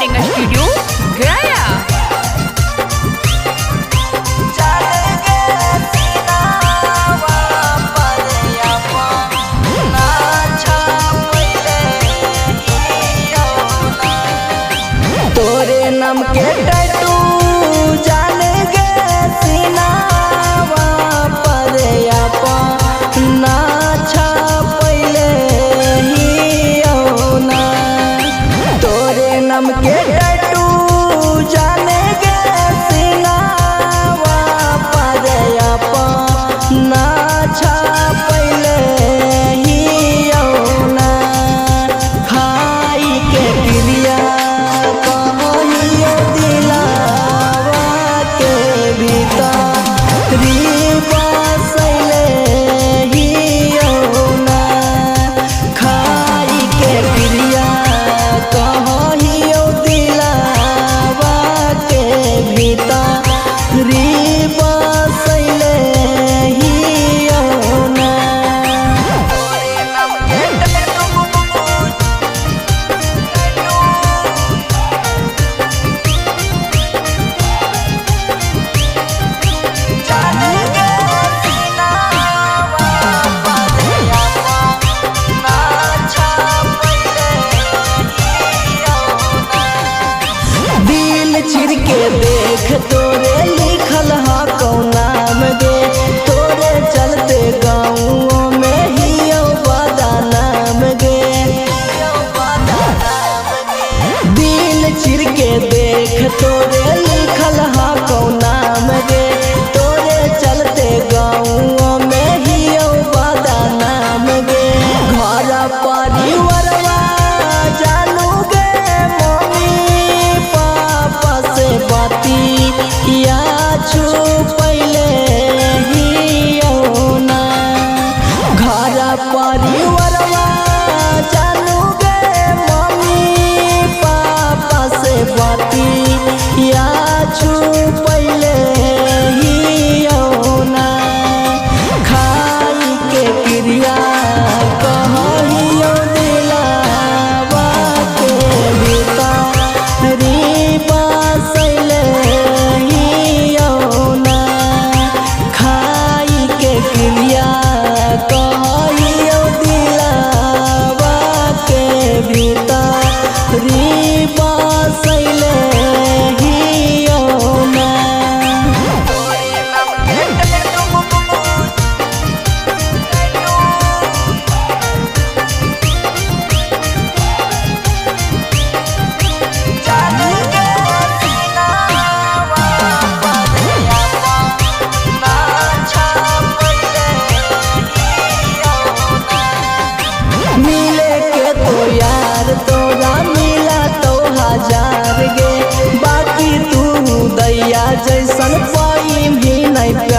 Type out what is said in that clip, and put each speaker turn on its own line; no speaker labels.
Recording studio गया।
तोरे नाम के टैटू जान गे सीनावा पर अपना छापैले हियौना। तोरे नाम के टैटू जान गे सीनावा पर अपना छापैले हियौना। खाई के क्रिया चिर के देख तोरे लिखल हा कौन नाम गे। तोरे चलते गाँव में हियो बदनाम गे। दिल चिर के देख तोरे लिखल हा कौन नाम गे। तोरे चलते गाँव में हियो बदनाम गे। घर परिवारवा जानू गे मम्मी पापा से बाती या छुपैले हियौना। घर परिवारवा जानू गे मम्मी पापा से बाती या छुपैले हियौना। खाई के क्रिया कहियो दिलावा के भीतरी बसैले हियौना। खाई के क्रिया कहियो दिलावा के भीतरी बसैले हियौना। मिले के तो यार तोरा मिला तो हजार गे। बाकी तू दैया जैसन पाई भी नहीं।